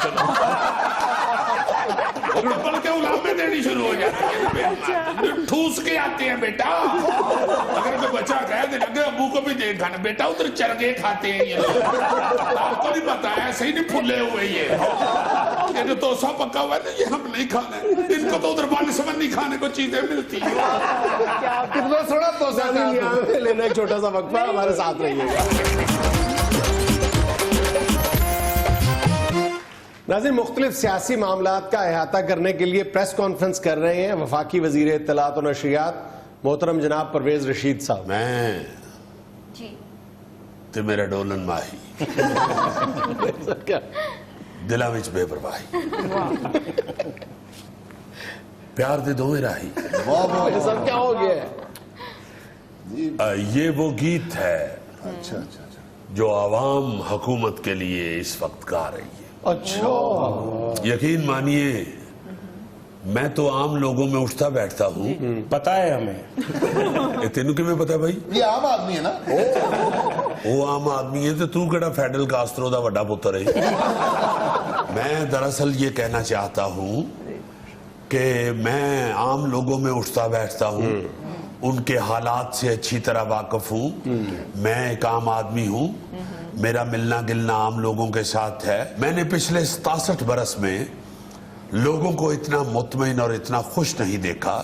[SPEAKER 2] चलो पल के उलामे देनी शुरू हो जाती है। ठूस के आते हैं बेटा। अगर कोई बच्चा कह दे लगे अब्बू को भी देख खाना, बेटा उधर चरगे खाते हैं ये लोग, आपको नहीं पता है, ऐसे ही नहीं फुले हुए ये जो तोसा पका हुआ है ये हम नहीं खाना है, इनको तो उधर बानिस्बत खाने को चीजें मिलती है।
[SPEAKER 4] कितना थोड़ा तो
[SPEAKER 1] यहाँ पे लेना एक छोटा सा वक्फा, हमारे साथ रहिएगा। नाज़रीन, मुख्तलिफ सियासी मामलात का अहाता करने के लिए प्रेस कॉन्फ्रेंस कर रहे हैं वफाकी वजीर इत्तलात और नशरियात मोहतरम जनाब परवेज रशीद साहब।
[SPEAKER 2] मैं
[SPEAKER 5] जी
[SPEAKER 2] ते मेरा डोलन माही
[SPEAKER 1] क्या
[SPEAKER 2] दिला विच बेपरवाही प्यार दे दोवें राही।
[SPEAKER 1] ये सब क्या हो गया है?
[SPEAKER 2] ये वो गीत है जो आवाम हुकूमत के लिए इस वक्त गा रही है।
[SPEAKER 1] अच्छा,
[SPEAKER 2] यकीन मानिए मैं तो आम लोगों में उठता बैठता हूँ।
[SPEAKER 3] पता है हमें।
[SPEAKER 2] तेनू किमें पता भाई?
[SPEAKER 4] ये आम आदमी है ना।
[SPEAKER 2] वो आम आदमी है तो तू केड़ा फेडरल कास्ट्रो दा वड्डा पुत्र है। मैं दरअसल ये कहना चाहता हूँ कि मैं आम लोगों में उठता बैठता हूँ, उनके हालात से अच्छी तरह वाकिफ हूँ। मैं एक आम आदमी हूँ, मेरा मिलना गिलना आम लोगों के साथ है। मैंने पिछले 67 बरस में लोगों को इतना मुतमईन और इतना खुश नहीं देखा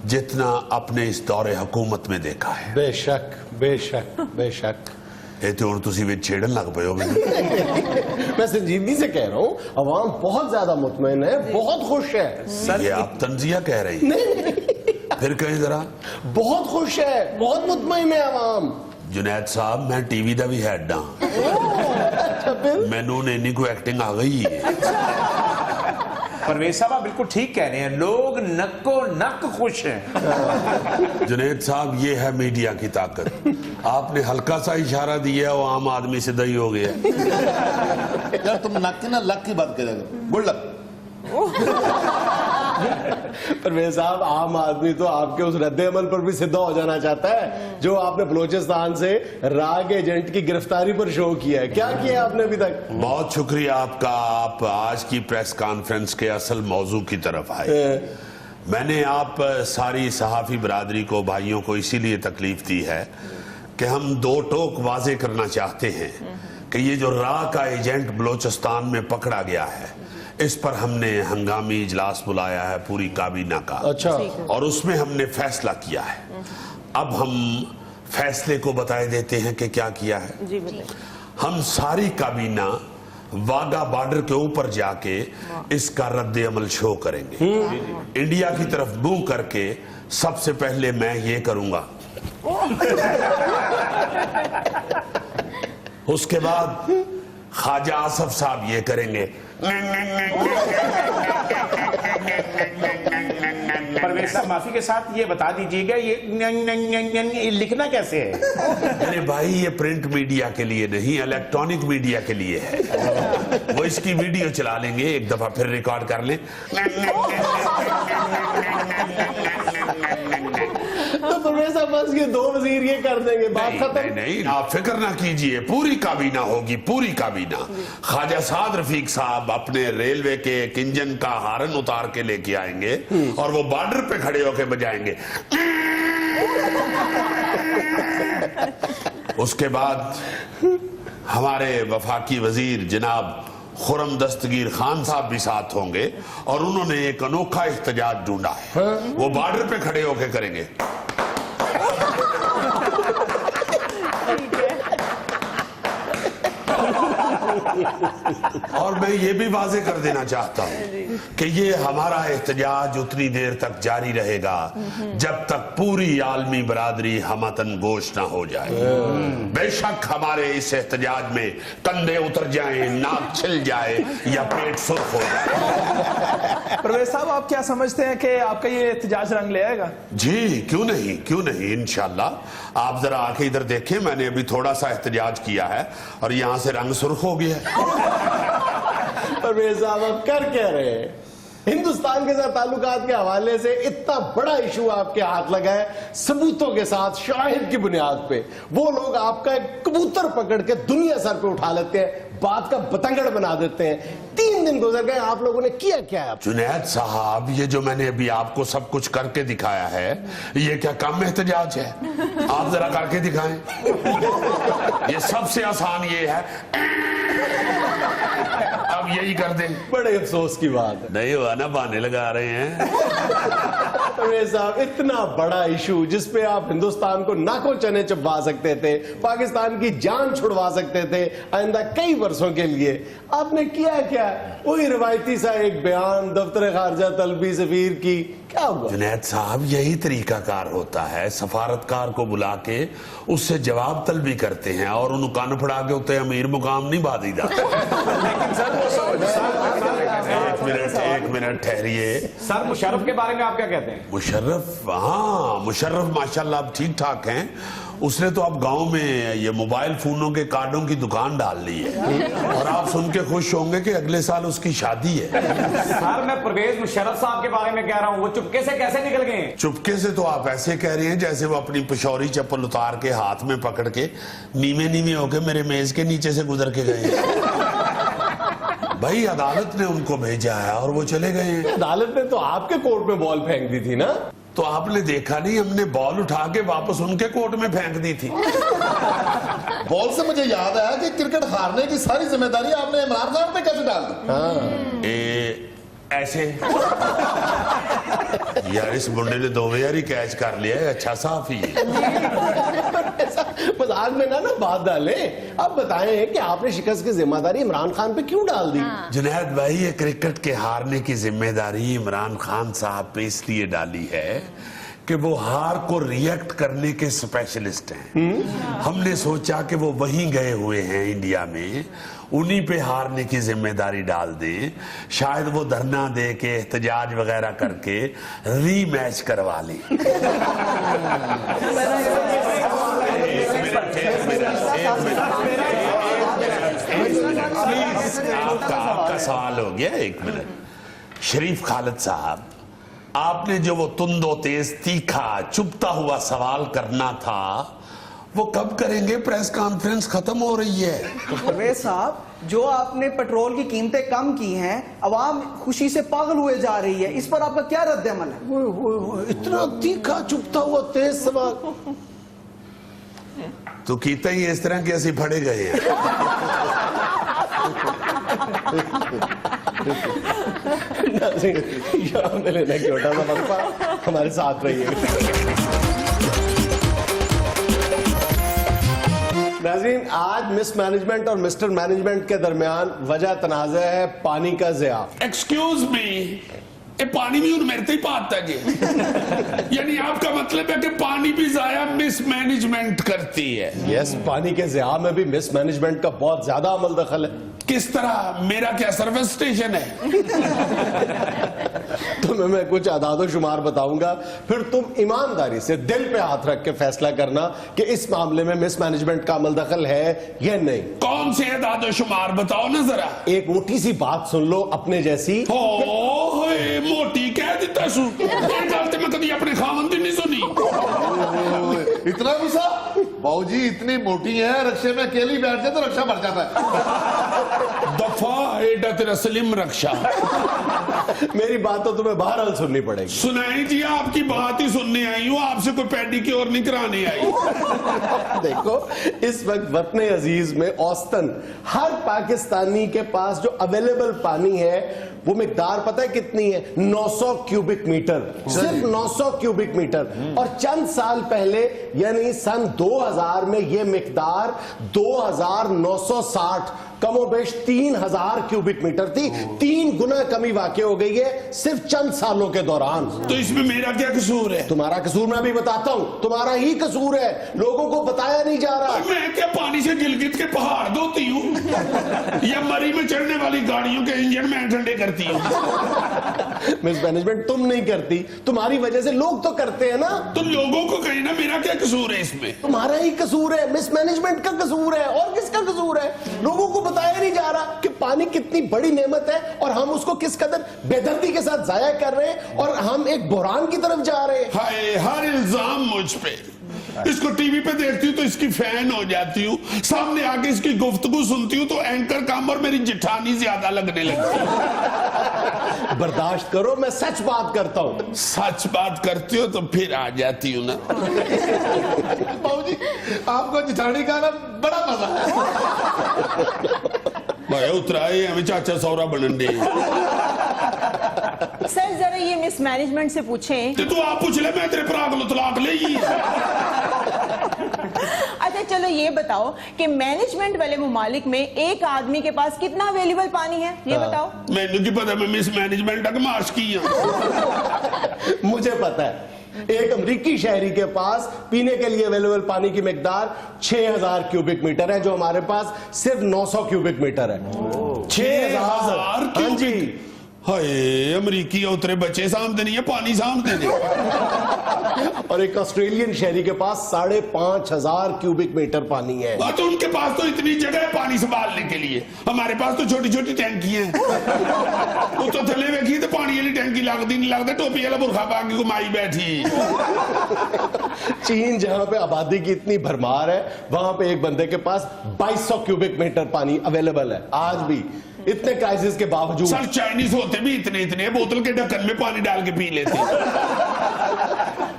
[SPEAKER 2] जितना अपने इस दौरे हुकूमत में देखा है।
[SPEAKER 1] बेशक बेशक बेशक।
[SPEAKER 2] ਇਹ ਤੇ ਹੁਣ ਤੁਸੀਂ ਵਿੱਚ ਛੇੜਨ ਲੱਗ ਪਏ ਹੋ ਮੈਨੂੰ।
[SPEAKER 1] मैं संजीदगी से कह रहा हूँ, अवाम बहुत ज्यादा मुतमईन है, बहुत खुश है।
[SPEAKER 2] ये आप तंजिया कह रही, फिर कहीं जरा।
[SPEAKER 1] बहुत खुश है, बहुत मुतमईन है अवाम।
[SPEAKER 2] जुनैद साहब मैं टीवी का भी हैड हाँ,
[SPEAKER 1] अच्छा फिर
[SPEAKER 2] मैनू ने इन्नी को एक्टिंग आ गई है।
[SPEAKER 3] परवेज साहब आप बिल्कुल ठीक कह रहे हैं, लोग नक्को नक खुश हैं।
[SPEAKER 2] जुनैद साहब ये है मीडिया की ताकत। आपने हल्का सा इशारा दिया और आम आदमी सीधा ही हो गया।
[SPEAKER 4] यार तुम नक की ना लक की बात करेगा, गुड लक।
[SPEAKER 1] परवेज साहब, आम आदमी तो आपके उस रद्द अमल पर भी सिद्धा हो जाना चाहता है जो आपने बलूचिस्तान से राग एजेंट की गिरफ्तारी पर शो किया है। क्या किया आपने अभी तक?
[SPEAKER 2] बहुत शुक्रिया आपका, आप आज की प्रेस कॉन्फ्रेंस के असल मौजू की तरफ आए। मैंने आप सारी सहाफी बरादरी को, भाइयों को इसीलिए तकलीफ दी है कि हम दो टोक वाजे करना चाहते हैं कि ये जो रा का एजेंट बलूचिस्तान में पकड़ा गया है, इस पर हमने हंगामी इजलास बुलाया है पूरी काबीना का।
[SPEAKER 1] अच्छा।
[SPEAKER 2] और उसमें हमने फैसला किया है। अब हम फैसले को बताए देते हैं कि क्या किया है।
[SPEAKER 6] जी बताइए।
[SPEAKER 2] हम सारी काबीना वाघा बॉर्डर के ऊपर जाके इसका रद्द अमल शो करेंगे। इंडिया की तरफ मुंह करके सबसे पहले मैं ये करूंगा, उसके बाद ख्वाजा आसफ साहब ये करेंगे।
[SPEAKER 3] परवेज साहब माफी के साथ ये बता दीजिएगा, ये लिखना कैसे है?
[SPEAKER 2] अरे भाई ये प्रिंट मीडिया के लिए नहीं, इलेक्ट्रॉनिक मीडिया के लिए है। वो इसकी वीडियो चला लेंगे, एक दफा फिर रिकॉर्ड कर लें।
[SPEAKER 1] तो परवेज साहब बस ये दो वजीर ये कर देंगे, बात
[SPEAKER 2] नहीं,
[SPEAKER 1] खत्म।
[SPEAKER 2] नहीं, नहीं, आप फिक्र ना कीजिए, पूरी काबीना होगी, पूरी काबीना। ख्वाजा साद रफीक साहब अपने रेलवे के एक इंजन का हारन उतार के लेके आएंगे और वो बॉर्डर पे खड़े होके बजाएंगे। उसके बाद हमारे वफाकी वजीर जनाब खुरम दस्तगीर खान साहब भी साथ होंगे और उन्होंने एक अनोखा इख्तिजाज ढूंढा है। वो बॉर्डर पे खड़े होके करेंगे। और मैं ये भी वाजे कर देना चाहता हूँ कि ये हमारा एहतजाज उतनी देर तक जारी रहेगा जब तक पूरी आलमी बरादरी हमतन गोश ना हो जाए। बेशक हमारे इस एहतजाज में कंधे उतर जाएं, नाक छिल जाए या पेट सुर्ख हो जाए।
[SPEAKER 7] परवेज साहब आप क्या समझते हैं कि आपका ये एहतजाज रंग ले आएगा?
[SPEAKER 2] जी क्यों नहीं, क्यों नहीं, इंशाल्लाह। आप जरा आके इधर देखें, मैंने अभी थोड़ा सा एहतजाज किया है और यहां से रंग सुर्ख हो गया।
[SPEAKER 1] परवेज साहब आप कर क्या रहे हैं? हिंदुस्तान के साथ ताल्लुकात के हवाले से इतना बड़ा इशू आपके हाथ लगा है, सबूतों के साथ, शाहिद की बुनियाद पे। वो लोग आपका एक कबूतर पकड़ के दुनिया सर पे उठा लेते हैं, बात का बतंगड़ बना देते हैं। 3 दिन गुजर गए, आप लोगों ने किया क्या है?
[SPEAKER 2] जुनैद साहब ये जो मैंने अभी आपको सब कुछ करके दिखाया है, ये क्या कम एहतजाज है? आप जरा करके दिखाएं। ये सबसे आसान ये है, अब यही कर दें।
[SPEAKER 1] बड़े अफसोस की बात है।
[SPEAKER 2] नहीं हुआ ना, बहाने लगा रहे हैं।
[SPEAKER 1] परवेज साहब इतना बड़ा इशू जिसपे आप हिंदुस्तान को नाको चने चबवा सकते थे, पाकिस्तान की जान छुड़वा सकते थे आइंदा कई वर्षों के लिए, आपने किया क्या? वही रिवायती सा एक बयान दफ्तर खारजा तलबी सफीर की, क्या हुआ?
[SPEAKER 2] जुनैद साहब यही तरीकाकार होता है, सफारतकार को बुला के उससे जवाब तलबी करते हैं और उन्हें कान फड़ा के उतने अमीर मुकाम नहीं बादी जाते। एक मिनट ठहरिए।
[SPEAKER 3] सर मुशर्रफ के बारे में आप क्या कहते हैं?
[SPEAKER 2] मुशर्रफ, हाँ मुशर्रफ माशाल्लाह अब ठीक ठाक हैं। उसने तो अब गांव में ये मोबाइल फोनों के कार्डों की दुकान डाल ली है और आप सुन के खुश होंगे कि अगले साल उसकी शादी है।
[SPEAKER 8] सर मैं परवेज मुशर्रफ साहब के बारे में कह रहा हूँ, वो चुपके से कैसे निकल गए?
[SPEAKER 2] चुपके से तो आप ऐसे कह रहे हैं जैसे वो अपनी पिशौरी चप्पल उतार के हाथ में पकड़ के नीमे नीमे होके मेरे मेज के नीचे से गुजर के गए। भाई अदालत ने उनको भेजा है और वो चले गए हैं।
[SPEAKER 1] अदालत ने तो आपके कोर्ट में बॉल फेंक दी थी ना?
[SPEAKER 2] तो आपने देखा नहीं, हमने बॉल उठा के वापस उनके कोर्ट में फेंक दी थी।
[SPEAKER 4] बॉल से मुझे याद आया कि क्रिकेट हारने की सारी जिम्मेदारी आपने इमरान खान पे कैसे डाल दी?
[SPEAKER 2] ऐसे यार इस मुंडे ने 2 बार ही कैच कर लिया है, अच्छा साफ ही है।
[SPEAKER 1] मजाक में ना बात डालें। अब बताएं कि आपने शिकस्त की जिम्मेदारी इमरान खान पे क्यों डाल दी?
[SPEAKER 2] जुनैद भाई, ये क्रिकेट के हारने की जिम्मेदारी इमरान खान साहब पे इसलिए डाली है कि वो हार को रिएक्ट करने के स्पेशलिस्ट हैं। हमने सोचा कि वो वहीं गए हुए हैं इंडिया में, उन्हीं पे हारने की जिम्मेदारी डाल दें। शायद वो धरना दे के एहतजाज वगैरह करके रीमैच करवा लें। आपका सवाल हो गया, एक मिनट। शरीफ खालिद साहब, आपने जो वो तुंदो तेज तीखा चुभता हुआ सवाल करना था, वो कब करेंगे? प्रेस कॉन्फ्रेंस खत्म हो रही है।
[SPEAKER 9] तो परवेज साहब, जो आपने पेट्रोल की कीमतें कम की हैं, अवाम खुशी से पागल हुए जा रही है, इस पर आपका क्या रद्द-ए-अमल है?
[SPEAKER 1] इतना तीखा चुभता हुआ तेज सवाल
[SPEAKER 2] तो कीता ही इस तरह के ऐसे फड़े गए हैं।
[SPEAKER 1] यहाँ लेने की छोटा सा वक्फा, हमारे साथ रहिए। नाज़रीन, आज मिस मैनेजमेंट और मिस्टर मैनेजमेंट के दरमियान वजह तनाज़ा है पानी का ज़िया।
[SPEAKER 2] एक्सक्यूज मी, ये पानी भी उन मेरे ही पाता है। यानी आपका मतलब है कि पानी भी जाया मिस मैनेजमेंट करती है?
[SPEAKER 1] यस, पानी के ज़िया में भी मिस मैनेजमेंट का बहुत ज्यादा अमल दखल है।
[SPEAKER 2] किस तरह? मेरा क्या सर्विस स्टेशन है?
[SPEAKER 1] तुम्हें मैं कुछ आदाद शुमार बताऊंगा, फिर तुम ईमानदारी से दिल पे हाथ रख के फैसला करना कि इस मामले में मिस मैनेजमेंट का अमल दखल है या नहीं।
[SPEAKER 2] कौन से आदाद शुमार बताओ ना जरा।
[SPEAKER 1] एक मोटी सी बात सुन लो अपने जैसी।
[SPEAKER 2] मोटी कह देता सू, गलती में कभी अपने खामन की नहीं सुनी।
[SPEAKER 4] इतना गुस्सा? बाबूजी इतनी मोटी है, रक्षे में अकेली बैठ जाए तो रक्षा भर जाता है।
[SPEAKER 2] दफा एडा तेरा सलीम रक्षा।
[SPEAKER 1] मेरी बात तो तुम्हें बहरहाल सुननी पड़ेगी।
[SPEAKER 2] सुनाई जी, आपकी बात ही सुनने आई हूँ, आपसे कोई पैडी की और नहीं कराने आई।
[SPEAKER 1] देखो, इस वक्त वतन अजीज में औसतन हर पाकिस्तानी के पास जो अवेलेबल पानी है वो मिकदार पता है कितनी है? 900 क्यूबिक मीटर, सिर्फ 900 क्यूबिक मीटर। और चंद साल पहले यानी सन 2000 में ये मिकदार 2960, कमोबेश 3000 क्यूबिक मीटर थी। 3 गुना कमी वाकई हो गई है सिर्फ चंद सालों के दौरान।
[SPEAKER 2] तो इसमें मेरा क्या कसूर है?
[SPEAKER 1] तुम्हारा कसूर मैं भी बताता हूं, तुम्हारा ही कसूर है, लोगों को बताया नहीं जा रहा।
[SPEAKER 2] तो मैं क्या पानी से गिलगित के पहाड़ धोती हूँ या मरी में चढ़ने वाली गाड़ियों के इंजन में ठंडे करती हूँ?
[SPEAKER 1] मिस मैनेजमेंट तुम नहीं करती, तुम्हारी वजह से लोग तो करते हैं ना।
[SPEAKER 2] तो लोगों को कहीं ना, मेरा क्या कसूर है इसमें?
[SPEAKER 1] तुम्हारा ही कसूर है, मिस मैनेजमेंट का कसूर है, और किसका कसूर है? लोगों को बताया नहीं जा रहा कि पानी कितनी बड़ी नेमत है और हम उसको किस कदर बेदर्दी के साथ जाया कर रहे हैं और हम एक बुहरान की तरफ जा रहे हैं।
[SPEAKER 2] हाय, हर इल्जाम मुझ पे। इसको टीवी पे देखती हूँ तो इसकी फैन हो जाती हूँ, सामने आके इसकी गुफ्तगू सुनती हूँ तो एंकर काम और मेरी जिठानी ज्यादा लगने लगती है।
[SPEAKER 1] बर्दाश्त करो, मैं सच बात करता हूँ।
[SPEAKER 2] सच बात करती हो तो फिर आ जाती हूँ ना।
[SPEAKER 4] बाबूजी आपको जिठानी का ना बड़ा मजा है।
[SPEAKER 2] भाई उतराए हमें चाचा सौरा बनन दे।
[SPEAKER 6] सर जरा ये मिस मैनेजमेंट से पूछें।
[SPEAKER 2] तो तू आप पूछ ले, मैं तेरे पर आगलो तलाक ले।
[SPEAKER 6] अच्छा चलो ये बताओ कि मैनेजमेंट वाले मुमालिक में एक आदमी के पास कितना अवेलेबल पानी है, ये बताओ।
[SPEAKER 2] मैंने की पता, मैं मिस मैनेजमेंट तक मार्च की है।
[SPEAKER 1] मुझे पता है, एक अमरीकी शहरी के पास पीने के लिए अवेलेबल पानी की मिकदार 6000 क्यूबिक मीटर है, जो हमारे पास सिर्फ 900 क्यूबिक मीटर है।
[SPEAKER 2] 6000 क्यूबिक? हाय, अमरीकी उतरे बच्चे सामने नहीं है, पानी सामने नहीं।
[SPEAKER 1] और एक ऑस्ट्रेलियन शहरी के पास 5500 क्यूबिक मीटर पानी है।
[SPEAKER 2] तो उनके पास तो इतनी जगह है पानी संभालने के लिए, हमारे पास तो छोटी छोटी टैंकी हैं। वो तो थले वेखी तो पानी वाली टैंकी लगती नहीं, लगता टोपी वाला बुरखा पा के घुमाई बैठी।
[SPEAKER 1] चीन जहां पे आबादी की इतनी भरमार है, वहां पे एक बंदे के पास 2200 क्यूबिक मीटर पानी अवेलेबल है आज भी, इतने क्राइसिस के बावजूद।
[SPEAKER 2] सर चाइनीज होते भी इतने बोतल के ढक्कन में पानी डाल के पी लेते।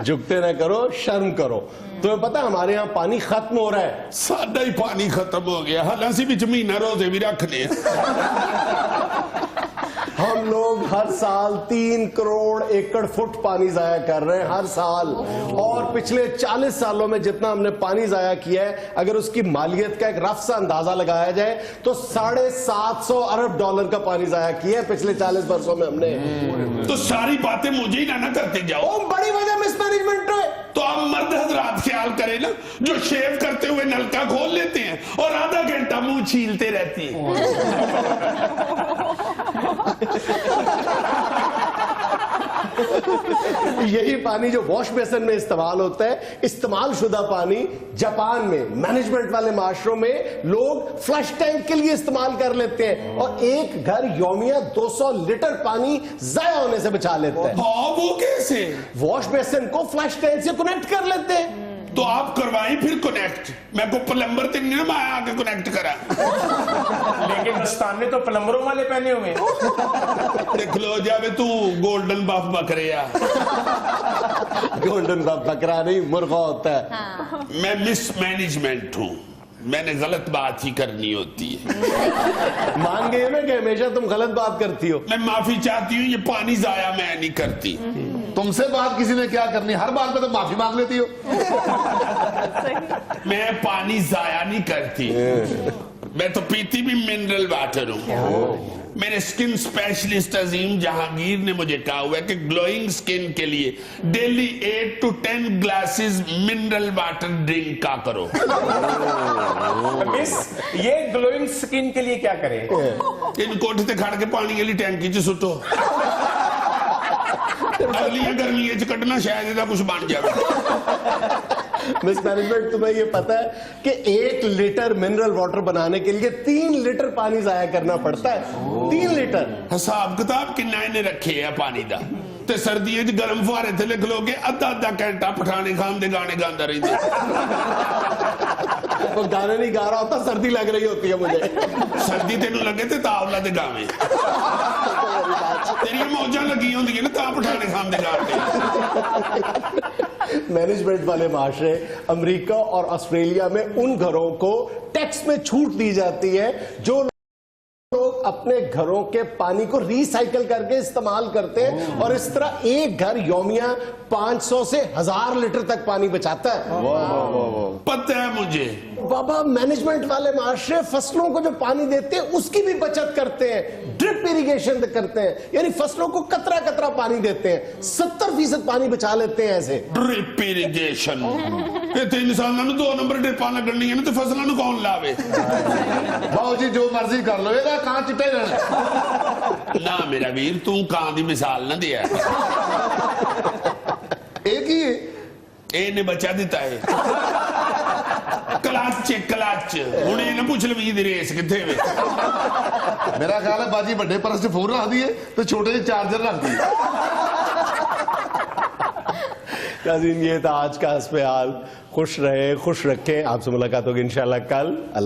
[SPEAKER 1] झुकते ना करो, शर्म करो। तुम्हें पता है हमारे यहाँ पानी खत्म हो रहा है।
[SPEAKER 2] सादा ही पानी खत्म हो गया, हालांकि भी जमीन रोजे भी रखने।
[SPEAKER 1] हम लोग हर साल 3 करोड़ एकड़ फुट पानी जाया कर रहे हैं हर साल, और पिछले 40 सालों में जितना हमने पानी जाया किया है, अगर उसकी मालियत का एक रफ सा अंदाजा लगाया जाए तो $750 अरब का पानी जाया किया है पिछले 40 वर्षों में हमने।
[SPEAKER 2] तो सारी बातें मुझे ही ना करते जाओ।
[SPEAKER 1] वो बड़ी वजह मिसमैनेजमेंट है।
[SPEAKER 2] तो आप मर्द हजरात ख्याल करें ना, जो शेव करते हुए नलका खोल लेते हैं और आधा घंटा मुंह छीलते रहती हैं।
[SPEAKER 1] यही पानी जो वॉश बेसिन में इस्तेमाल होता है, इस्तेमाल शुदा पानी जापान में मैनेजमेंट वाले माशरों में लोग फ्लश टैंक के लिए इस्तेमाल कर लेते हैं, और एक घर यौमिया 200 लीटर पानी जाया होने से बचा लेता है।
[SPEAKER 2] हाँ, वो कैसे?
[SPEAKER 1] वॉश बेसिन को फ्लश टैंक से कनेक्ट कर लेते हैं।
[SPEAKER 2] तो आप करवाएं फिर कनेक्ट। मैं को प्लम्बर तो नहीं ना मैं आके कनेक्ट करा।
[SPEAKER 3] लेकिन हिंदुस्तान में तो प्लम्बरों वाले पहने हुए हैं।
[SPEAKER 2] देख लो जावे तू गोल्डन बफ बकरिया।
[SPEAKER 1] गोल्डन बकरा नहीं, मुर्गा होता है।
[SPEAKER 2] मैं मिसमैनेजमेंट हूँ, मैंने गलत बात ही करनी होती है।
[SPEAKER 1] मान गए ना कि हमेशा तुम गलत बात करती हो।
[SPEAKER 2] मैं माफी चाहती हूँ, ये पानी जाया मैं नहीं करती।
[SPEAKER 4] तुमसे बात किसी ने क्या करनी, हर बात पे तो माफी मांग लेती हो।
[SPEAKER 2] मैं पानी जाया नहीं करती, मैं तो पीती भी मिनरल वाटर हूँ। मेरे स्किन स्पेशलिस्ट अजीम जहांगीर ने मुझे कहा हुआ है कि ग्लोइंग स्किन के लिए daily 8 to 10 glasses mineral water drink का करो।
[SPEAKER 3] मिस, ये ग्लोइंग स्किन के लिए क्या करें?
[SPEAKER 2] इन कोठे ते खड़ के पानी के लिए टैंकी च सुटो, अगलियां गर्मियां च कटना, शायद इहदा कुछ बन जाए।
[SPEAKER 1] मिसमैनेजमेंट, तुम्हें ये पता है कि 1 लीटर मिनरल वाटर बनाने के लिए 3 लीटर पानी जाया करना पड़ता है। 3 लीटर
[SPEAKER 2] हिसाब किताब किन्ना इन्हें रखे है पानी दा। ते सर्दियों च गर्म फुहारे थे लिख लोगे अद्धा घंटा पठाने खान दे गाने गांदा रहिंदे।
[SPEAKER 1] वो गाने नहीं गा रहा होता, सर्दी लग रही होती है मुझे।
[SPEAKER 2] सर्दी तेनू लगे ते तावला दे गावे, तेरी मौजा लगी होंदी है ना, ता पठाने खान दे गाते।
[SPEAKER 1] मैनेजमेंट वाले माशरे अमेरिका और ऑस्ट्रेलिया में उन घरों को टैक्स में छूट दी जाती है जो लोग अपने घरों के पानी को रिसाइकल करके इस्तेमाल करते हैं, और इस तरह एक घर यौमिया 500 से 1000 लीटर तक पानी बचाता है।
[SPEAKER 2] पता है मुझे।
[SPEAKER 1] बाबा, मैनेजमेंट वाले माशरे फसलों को जो पानी देते हैं उसकी भी बचत करते हैं, ड्रिप इरिगेशन करते हैं, यानी फसलों को कतरा कतरा पानी देते हैं, 70% पानी बचा लेते हैं ऐसे।
[SPEAKER 2] ड्रिप इरिगेशन इतने इंसानों को 2 नंबर ड्रिपां लगनी है ना, तो फसलों को कौन लावे?
[SPEAKER 4] बाबू जी जो मर्जी कर लो, ਇਹਦਾ ਕਾਂ ਚਿੱਟੇ ਰਹਿਣਾ।
[SPEAKER 2] ना मेरा वीर, तू कां दी मिसाल ना दिया।
[SPEAKER 4] एक ही है,
[SPEAKER 2] ਇਹਨੇ ਬੱਚਾ ਦਿੱਤਾ ਹੈ ਕਲੱਚ ਹੁਣ ਇਹ ਨਾ ਪੁੱਛ ਲਵੀ ਦੀ ਰੇਸ ਕਿੱਥੇ ਵੇ।
[SPEAKER 4] मेरा ख्याल है बाजी बड़े परस च फोन रख दिए तो छोटे से चार्जर रख दिए।
[SPEAKER 1] नाज़रीन, ये था आज का हस्बे हाल। खुश रहे, खुश रखें। आपसे मुलाकात होगी इंशाल्लाह कल। अल्लाह।